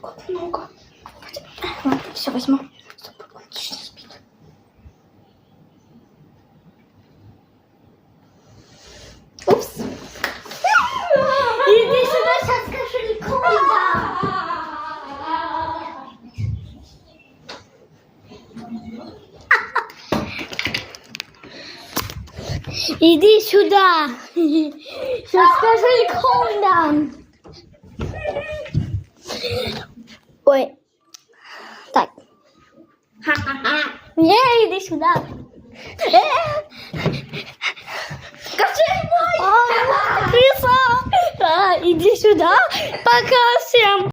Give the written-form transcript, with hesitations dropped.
Так много. Ладно, все возьму. Стоп, он точно спит. Упс. Иди сюда, сейчас кошельком дам. Иди сюда. Сейчас кошельком дам. Ой. Так. Не, иди сюда. Кошель мой! Крыса. Иди сюда. Пока всем.